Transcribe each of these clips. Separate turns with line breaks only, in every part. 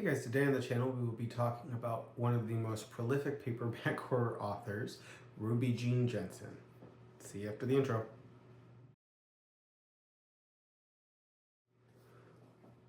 Hey guys, today on the channel we will be talking about one of the most prolific paperback horror authors, Ruby Jean Jensen. See you after the intro.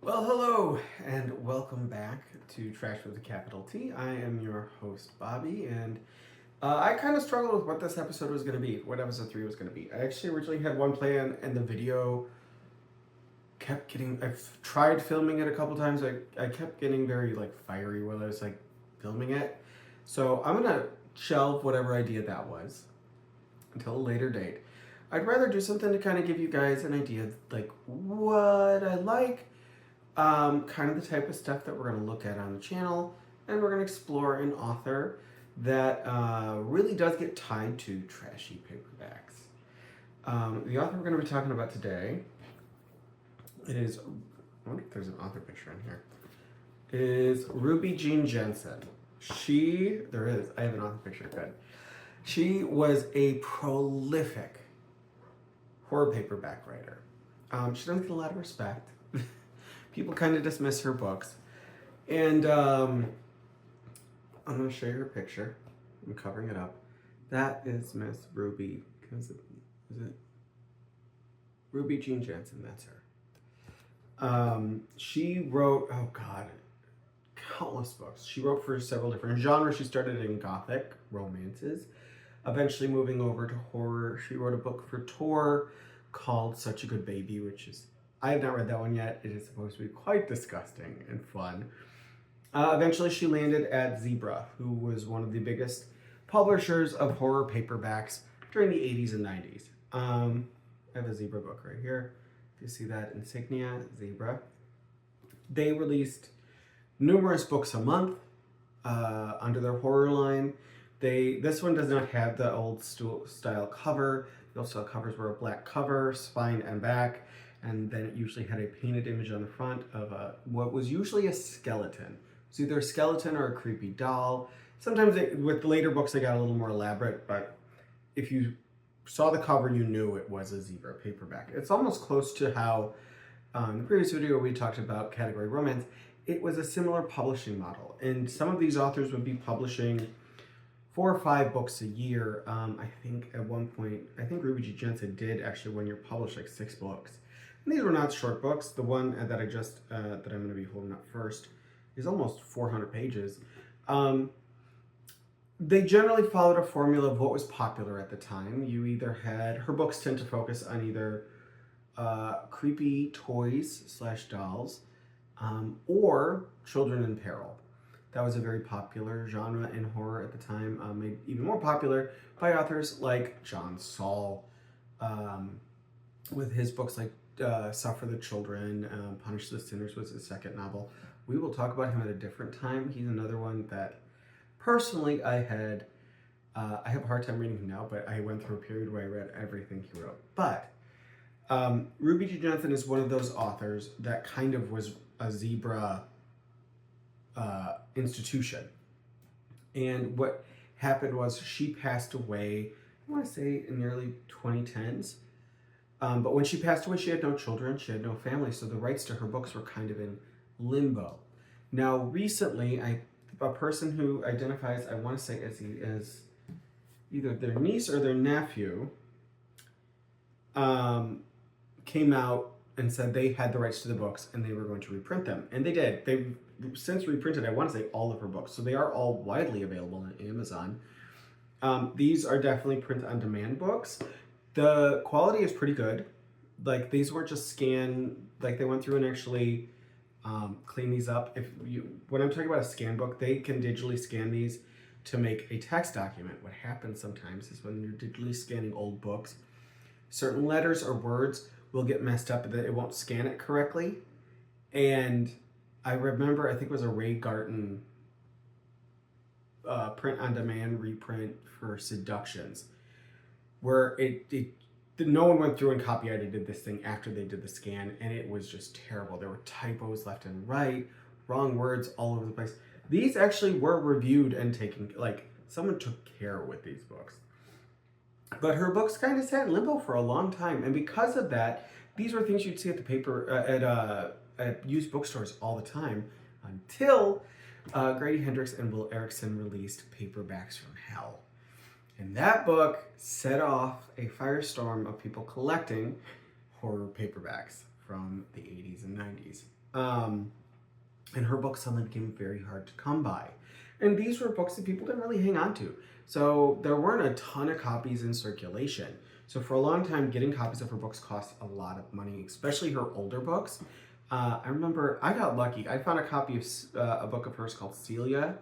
Well, hello and welcome back to Trash with a capital T. I am your host, Bobby, and I kind of struggled with what this episode was going to be, what episode 3 was going to be. I actually originally had one plan and the video kept getting, I've tried filming it a couple times. I kept getting very fiery while I was filming it. So I'm gonna shelve whatever idea that was until a later date. I'd rather do something to kind of give you guys an idea of what I like, kind of the type of stuff that we're gonna look at on the channel, and we're gonna explore an author that really does get tied to trashy paperbacks. The author we're gonna be talking about today is, I wonder if there's an author picture in here, is Ruby Jean Jensen. There is, I have an author picture, good. She was a prolific horror paperback writer. She doesn't get a lot of respect. People kind of dismiss her books. And I'm going to show you her picture. I'm covering it up. That is Miss Ruby, is it Ruby Jean Jensen, that's her. She wrote, oh God, countless books. She wrote for several different genres. She started in gothic romances, eventually moving over to horror. She wrote a book for Tor called Such a Good Baby, which is, I have not read that one yet. It is supposed to be quite disgusting and fun. Eventually she landed at Zebra, who was one of the biggest publishers of horror paperbacks during the 80s and 90s. I have a Zebra book right here. You see that insignia, Zebra. They released numerous books a month under their horror line. This one does not have the old style cover. The old style covers were a black cover, spine and back, and then it usually had a painted image on the front of what was usually a skeleton. It's either a skeleton or a creepy doll. Sometimes with later books they got a little more elaborate, but if you saw the cover, you knew it was a Zebra paperback. It's almost close to how in the previous video we talked about category romance. It was a similar publishing model, and some of these authors would be publishing 4 or 5 books a year. I think at one point, I think Ruby Jean Jensen did actually one year publish 6 books. And these were not short books. The one that I just that I'm going to be holding up first is almost 400 pages. They generally followed a formula of what was popular at the time. You either had, her books tend to focus on either creepy toys / dolls or children in peril. That was a very popular genre in horror at the time, made even more popular by authors like John Saul, with his books like Suffer the Children, Punish the Sinners was his second novel. We will talk about him at a different time. He's another one that personally, I have a hard time reading him now, but I went through a period where I read everything he wrote. But Ruby Jean Jensen is one of those authors that kind of was a Zebra institution. And what happened was she passed away, I want to say in the early 2010s. But when she passed away, she had no children, she had no family, so the rights to her books were kind of in limbo. Now, recently, a person who identifies, I want to say as either their niece or their nephew, came out and said they had the rights to the books and they were going to reprint them. And they did. They've since reprinted, I want to say, all of her books. So they are all widely available on Amazon. These are definitely print-on-demand books. The quality is pretty good. These weren't just scanned, they went through and actually clean these up. When I'm talking about a scan book, they can digitally scan these to make a text document. What happens sometimes is when you're digitally scanning old books, certain letters or words will get messed up, that it won't scan it correctly. And I remember, I think it was a Ray Garton print-on-demand reprint for Seductions, where no one went through and copy-edited this thing after they did the scan, and it was just terrible. There were typos left and right, wrong words all over the place. These actually were reviewed and taken, someone took care with these books. But her books kind of sat in limbo for a long time, and because of that, these were things you'd see at the at used bookstores all the time. On until Grady Hendrix and Will Erickson released Paperbacks from Hell. And that book set off a firestorm of people collecting horror paperbacks from the 80s and 90s. And her books suddenly became very hard to come by. And these were books that people didn't really hang on to. So there weren't a ton of copies in circulation. So for a long time, getting copies of her books cost a lot of money, especially her older books. I remember I got lucky. I found a copy of a book of hers called Celia.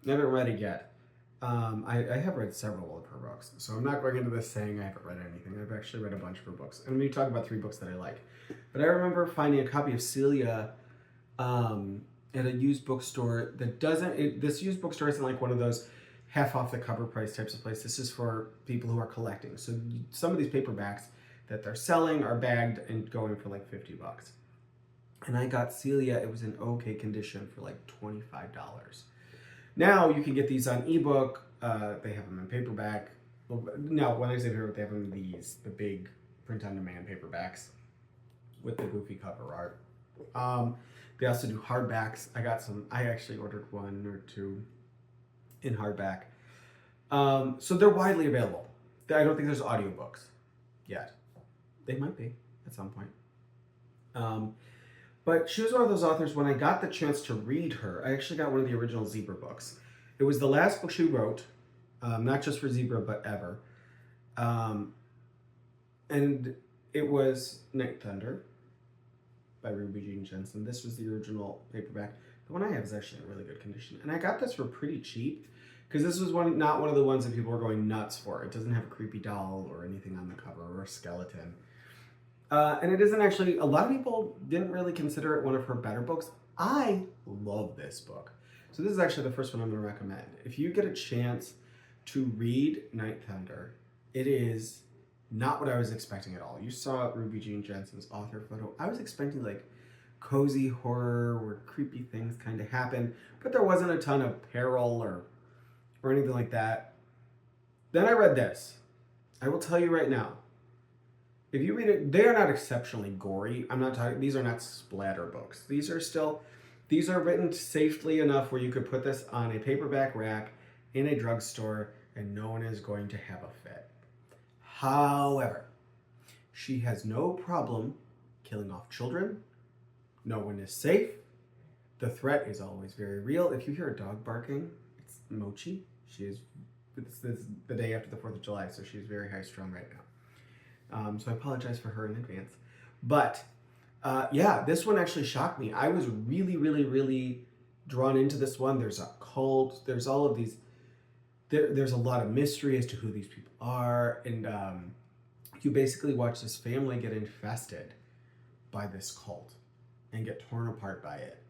Never read it yet. I have read several of her books, so I'm not going into this saying I haven't read anything. I've actually read a bunch of her books. And we talk about 3 books that I like. But I remember finding a copy of Celia at a used bookstore that doesn't... this used bookstore isn't like one of those half off the cover price types of place. This is for people who are collecting. So some of these paperbacks that they're selling are bagged and going for like $50. And I got Celia. It was in okay condition for like $25. Now you can get these on ebook. They have them in paperback. Well, no, when I say paperback, they have them in the big print-on-demand paperbacks with the goofy cover art. They also do hardbacks. I actually ordered 1 or 2 in hardback. So they're widely available. I don't think there's audiobooks yet. They might be at some point. But she was one of those authors, when I got the chance to read her, I actually got one of the original Zebra books. It was the last book she wrote, not just for Zebra, but ever. And it was Night Thunder by Ruby Jean Jensen. This was the original paperback. The one I have is actually in really good condition. And I got this for pretty cheap, because this was not one of the ones that people were going nuts for. It doesn't have a creepy doll or anything on the cover or a skeleton. And it isn't actually, a lot of people didn't really consider it one of her better books. I love this book. So this is actually the first one I'm going to recommend. If you get a chance to read Night Thunder, it is not what I was expecting at all. You saw Ruby Jean Jensen's author photo. I was expecting like cozy horror where creepy things kind of happen, but there wasn't a ton of peril or anything like that. Then I read this. I will tell you right now, if you read it, they are not exceptionally gory. I'm not talking, these are not splatter books. These are written safely enough where you could put this on a paperback rack in a drugstore and no one is going to have a fit. However, she has no problem killing off children. No one is safe. The threat is always very real. If you hear a dog barking, it's Mochi. It's the day after the 4th of July, so she's very high strung right now. So I apologize for her in advance. But yeah, this one actually shocked me. I was really, really, really drawn into this one. There's a cult. There's all of these. There's a lot of mystery as to who these people are. And you basically watch this family get infested by this cult and get torn apart by it.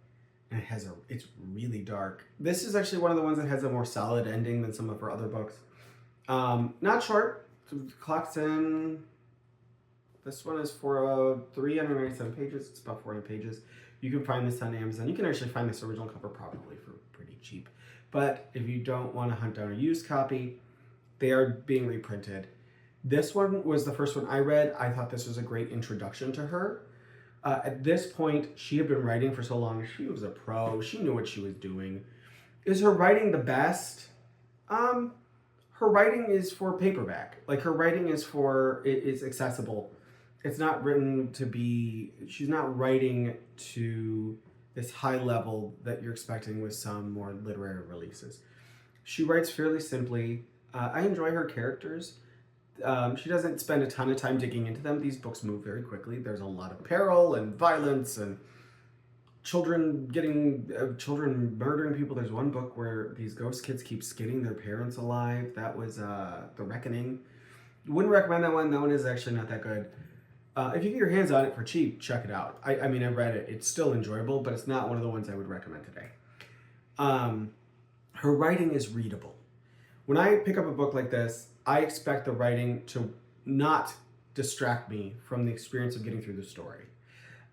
And it's really dark. This is actually one of the ones that has a more solid ending than some of her other books. Not short. Clocks in. This one is for 397 pages. It's about 400 pages. You can find this on Amazon. You can actually find this original cover probably for pretty cheap. But if you don't want to hunt down a used copy, they are being reprinted. This one was the first one I read. I thought this was a great introduction to her. At this point, she had been writing for so long. She was a pro. She knew what she was doing. Is her writing the best? Her writing is for paperback. Like, her writing is accessible. It's not written to be, she's not writing to this high level that you're expecting with some more literary releases. She writes fairly simply. I enjoy her characters. She doesn't spend a ton of time digging into them. These books move very quickly. There's a lot of peril and violence and children murdering people. There's one book where these ghost kids keep skinning their parents alive. That was The Reckoning. Wouldn't recommend that one. That one is actually not that good. If you get your hands on it for cheap, check it out. I mean, I read it. It's still enjoyable, but it's not one of the ones I would recommend today. Her writing is readable. When I pick up a book like this, I expect the writing to not distract me from the experience of getting through the story.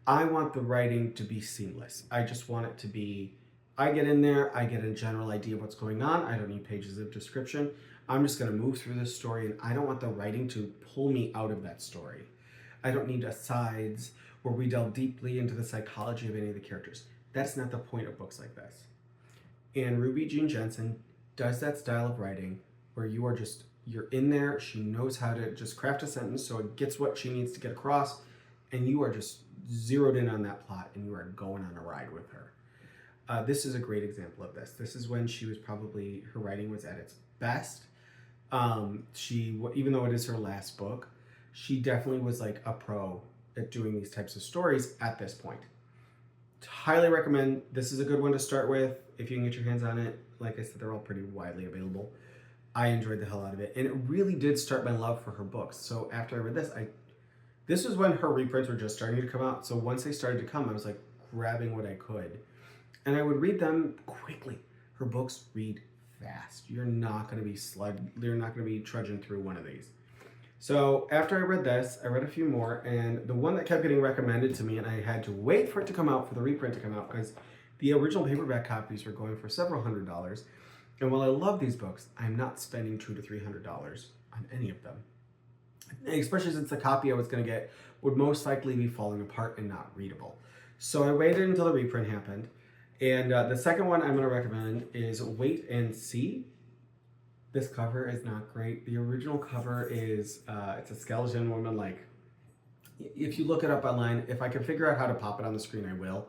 I want the writing to be seamless. I just want it to be, I get in there, I get a general idea of what's going on. I don't need pages of description. I'm just going to move through this story, and I don't want the writing to pull me out of that story. I don't need asides where we delve deeply into the psychology of any of the characters. That's not the point of books like this. And Ruby Jean Jensen does that style of writing where you're in there, she knows how to just craft a sentence so it gets what she needs to get across, and you are just zeroed in on that plot and you are going on a ride with her. This is a great example of this. This is when her writing was at its best. Even though it is her last book, she definitely was like a pro at doing these types of stories at this point. Highly recommend. This is a good one to start with if you can get your hands on it. Like I said, they're all pretty widely available. I enjoyed the hell out of it, and it really did start my love for her books. So after I read this was when her reprints were just starting to come out. So once they started to come, I was like grabbing what I could, and I would read them quickly. Her books read fast. You're not going to be trudging through one of these. So after I read this, I read a few more, and the one that kept getting recommended to me, and I had to wait for it to come out, for the reprint to come out, because the original paperback copies were going for several $100s. And while I love these books, I'm not spending $200 to $300 on any of them. Especially since the copy I was going to get would most likely be falling apart and not readable. So I waited until the reprint happened. And the second one I'm going to recommend is Wait and See. This cover is not great. The original cover is, it's a skeleton woman. Like, if you look it up online, if I can figure out how to pop it on the screen, I will.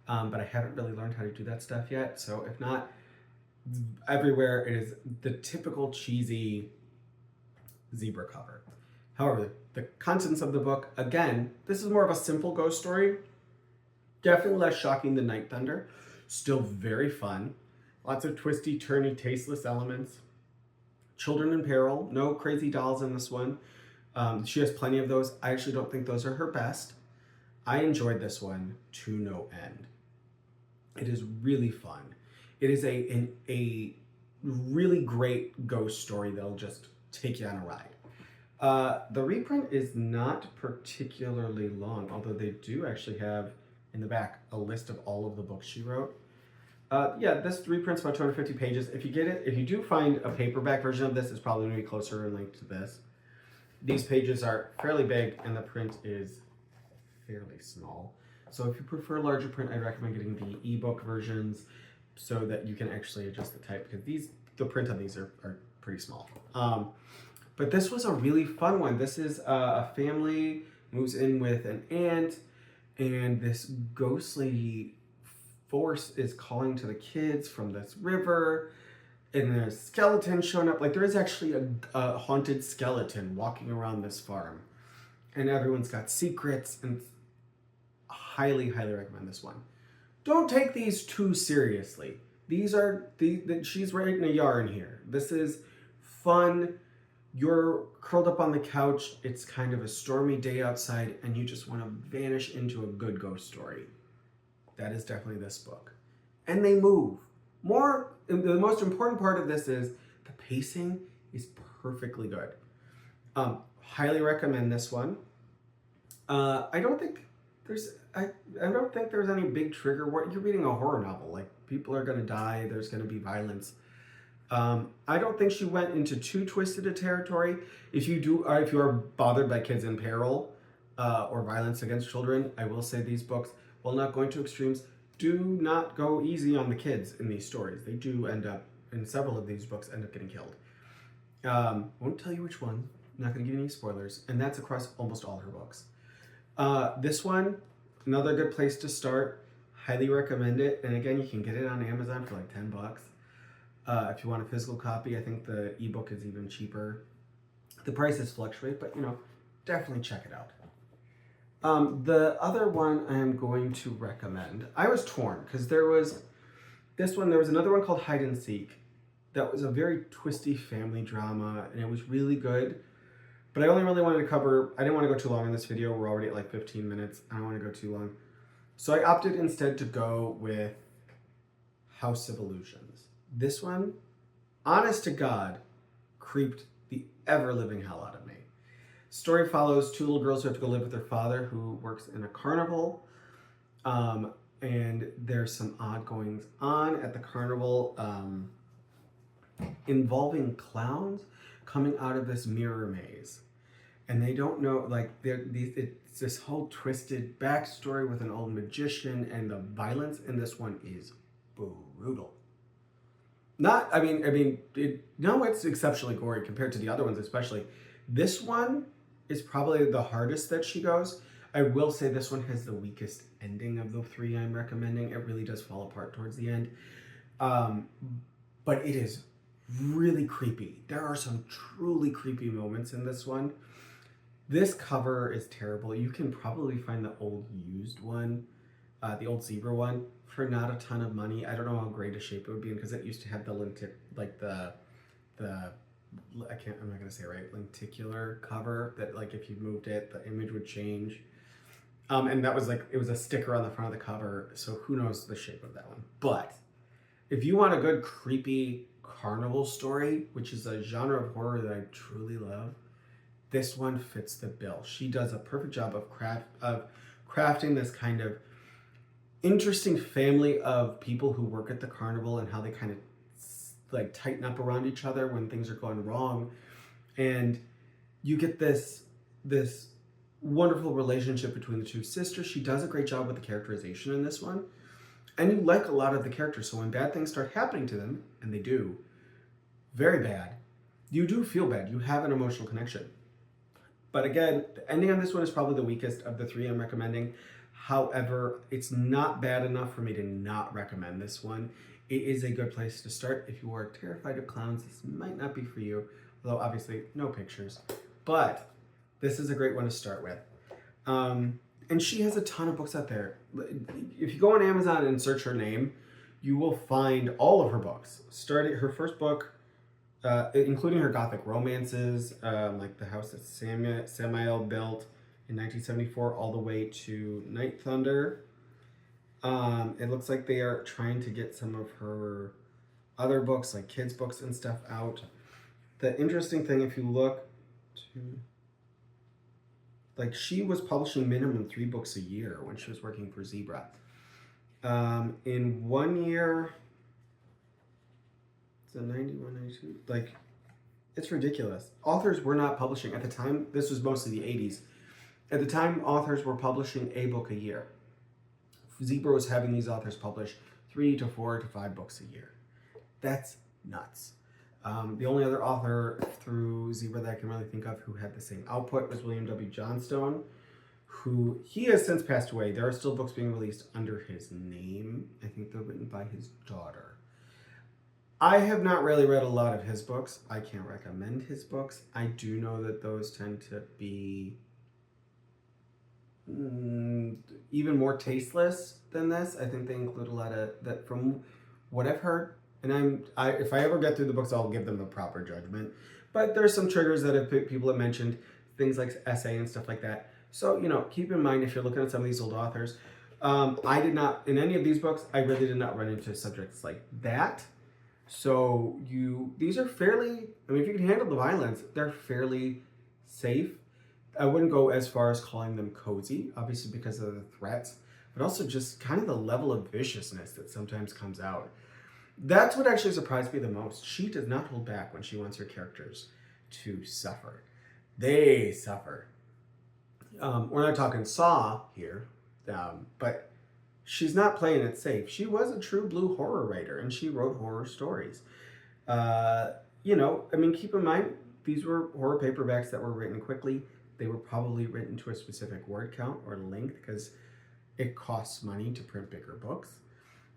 But I haven't really learned how to do that stuff yet. So if not, everywhere it is the typical cheesy zebra cover. However, the contents of the book, again, this is more of a simple ghost story. Definitely less shocking than Night Thunder. Still very fun. Lots of twisty, turny, tasteless elements. Children in peril. No crazy dolls in this one. She has plenty of those. I actually don't think those are her best. I enjoyed this one to no end. It is really fun. It is a really great ghost story that'll just take you on a ride. The reprint is not particularly long, although they do actually have in the back a list of all of the books she wrote. This reprint's about 250 pages. If you do find a paperback version of this, it's probably going to be closer in length to this. These pages are fairly big, and the print is fairly small. So if you prefer larger print, I'd recommend getting the ebook versions so that you can actually adjust the type, because the print on these are pretty small. But this was a really fun one. This is a family moves in with an aunt, and this ghostly force is calling to the kids from this river, and there's skeletons showing up. Like, there is actually a haunted skeleton walking around this farm, and everyone's got secrets, and highly, highly recommend this one. Don't take these too seriously. She's writing a yarn here. This is fun. You're curled up on the couch. It's kind of a stormy day outside, and you just want to vanish into a good ghost story. That is definitely this book. And they move. The most important part of this is the pacing is perfectly good. Highly recommend this one. I don't think there's any big trigger. You're reading a horror novel. Like, people are going to die. There's going to be violence. I don't think she went into too twisted a territory. If you are bothered by kids in peril or violence against children, I will say these books, while not going to extremes, do not go easy on the kids in these stories. They do end up, in several of these books, end up getting killed. Won't tell you which one. I'm not going to give you any spoilers. And that's across almost all her books. This one, another good place to start. Highly recommend it. And again, you can get it on Amazon for like $10. If you want a physical copy, I think the ebook is even cheaper. The prices fluctuate, but definitely check it out. The other one I am going to recommend, I was torn because there was another one called Hide and Seek that was a very twisty family drama, and it was really good. But I only really wanted to I didn't want to go too long in this video. We're already at like 15 minutes. I don't want to go too long. So I opted instead to go with House of Illusions. This one, honest to God, creeped the ever-living hell out of me. Story follows two little girls who have to go live with their father, who works in a carnival. And there's some odd goings on at the carnival involving clowns coming out of this mirror maze. and they don't know, like, it's this whole twisted backstory with an old magician, and the violence in this one is brutal. Not, no, it's exceptionally gory compared to the other ones, especially. This one is probably the hardest that she goes. I will say this one has the weakest ending of the three I'm recommending. It really does fall apart towards the end. But it is really creepy. There are some truly creepy moments in this one. This cover is terrible. You can probably find the old used one, the old zebra one, for not a ton of money. I don't know how great a shape it would be in, because it used to have the I'm not gonna say it right, lenticular cover that, like, if you moved it, the image would change. And that was, like, it was a sticker on the front of the cover, so who knows the shape of that one. But if you want a good creepy carnival story, which is a genre of horror that I truly love, this one fits the bill. She does a perfect job of crafting this kind of interesting family of people who work at the carnival, and how they kind of, like, tighten up around each other when things are going wrong. And you get this wonderful relationship between the two sisters. She does a great job with the characterization in this one. And you like a lot of the characters, so when bad things start happening to them, and they do, very bad, you do feel bad. You have an emotional connection. But again, the ending on this one is probably the weakest of the three I'm recommending. However, it's not bad enough for me to not recommend this one. It is a good place to start. If you are terrified of clowns, this might not be for you. Although, obviously, no pictures. But this is a great one to start with. And she has a ton of books out there. If you go on Amazon and search her name, you will find all of her books. Starting her first book, including her gothic romances, like The House That Samael Built in 1974, all the way to Night Thunder. It looks like they are trying to get some of her other books, like kids' books and stuff, out. The interesting thing, if you look to... like, she was publishing minimum 3 books a year when she was working for Zebra. In 1 year, it's a 91, 92, like, it's ridiculous. Authors were not publishing at the time. This was mostly the 80s. At the time, authors were publishing a book a year. Zebra was having these authors publish 3 to 4 to 5 books a year. That's nuts. The only other author through Zebra that I can really think of who had the same output was William W. Johnstone, who he has since passed away. There are still books being released under his name. I think they're written by his daughter. I have not really read a lot of his books. I can't recommend his books. I do know that those tend to be even more tasteless than this. I think they include a lot of that, from what I've heard. And if I ever get through the books, I'll give them the proper judgment. But there's some triggers that people have mentioned, things like essay and stuff like that. So, keep in mind if you're looking at some of these old authors. I did not, in any of these books, I really did not run into subjects like that. So these are fairly, if you can handle the violence, they're fairly safe. I wouldn't go as far as calling them cozy, obviously because of the threats, but also just kind of the level of viciousness that sometimes comes out. That's what actually surprised me the most. She does not hold back when she wants her characters to suffer. They suffer. We're not talking Saw here, but she's not playing it safe. She was a true blue horror writer, and she wrote horror stories. Keep in mind, these were horror paperbacks that were written quickly. They were probably written to a specific word count or length because it costs money to print bigger books.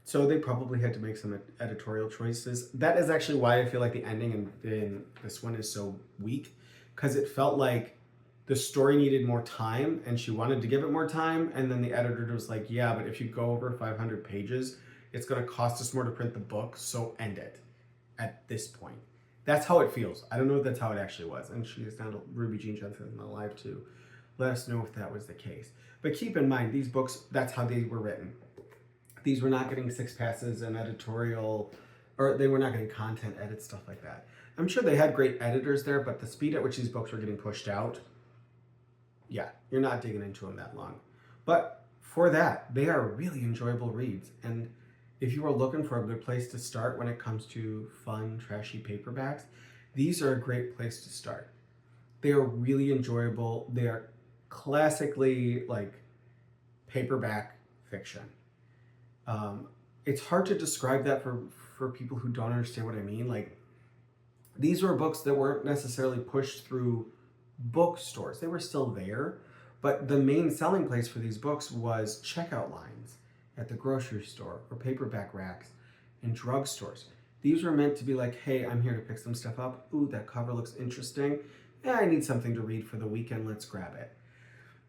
So they probably had to make some editorial choices. That is actually why I feel like the ending in this one is so weak, because it felt like the story needed more time and she wanted to give it more time. And then the editor was like, yeah, but if you go over 500 pages, it's going to cost us more to print the book. So end it at this point. That's how it feels. I don't know if that's how it actually was. And she is down to Ruby Jean Jensen alive to let us know if that was the case. But keep in mind, these books, that's how they were written. These were not getting 6 passes and editorial, or they were not getting content edits, stuff like that. I'm sure they had great editors there, but the speed at which these books were getting pushed out, yeah, you're not digging into them that long. But for that, they are really enjoyable reads. And if you are looking for a good place to start when it comes to fun, trashy paperbacks, these are a great place to start. They are really enjoyable. They are classically like paperback fiction. It's hard to describe that for people who don't understand what I mean. Like, these were books that weren't necessarily pushed through bookstores. They were still there, but the main selling place for these books was checkout lines at the grocery store or paperback racks in drugstores. These were meant to be like, hey, I'm here to pick some stuff up. Ooh, that cover looks interesting. Yeah, I need something to read for the weekend. Let's grab it.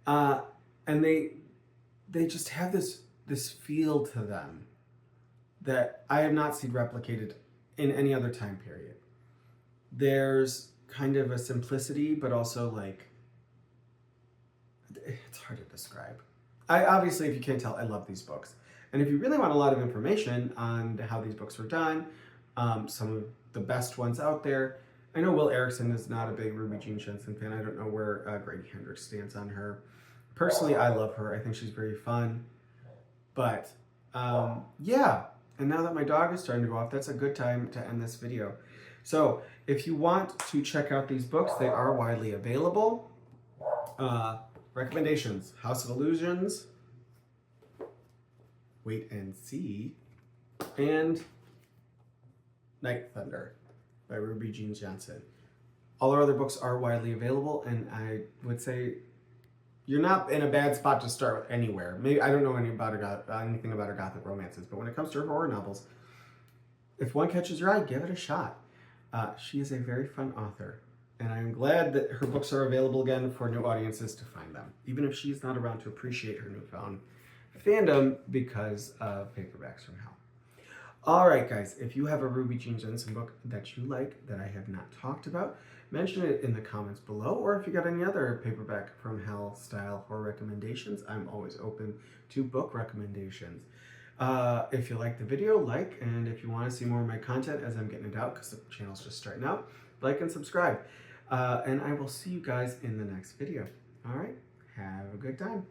And they just have this feel to them that I have not seen replicated in any other time period. There's kind of a simplicity, but also like, it's hard to describe. I obviously, if you can't tell, I love these books. And if you really want a lot of information on how these books were done, some of the best ones out there, I know Will Erickson is not a big Ruby Jean Jensen fan. I don't know where Grady Hendrix stands on her. Personally, I love her. I think she's very fun. But yeah, and now that my dog is starting to go off, that's a good time to end this video. So if you want to check out these books, they are widely available. Recommendations: House of Illusions, Wait and See, and Night Thunder by Ruby Jean Jensen. All our other books are widely available, and I would say you're not in a bad spot to start with anywhere. Maybe I don't know anything about her gothic romances, but when it comes to her horror novels, if one catches your eye, give it a shot. She is a very fun author, and I'm glad that her books are available again for new audiences to find them, even if she's not around to appreciate her newfound fandom because of Paperbacks from Hell. All right, guys, if you have a Ruby Jean Jensen book that you like that I have not talked about, mention it in the comments below, or if you got any other Paperback from Hell style horror recommendations, I'm always open to book recommendations. If you like the video, like, and if you want to see more of my content as I'm getting it out, because the channel's just starting out, like and subscribe. And I will see you guys in the next video. All right, have a good time.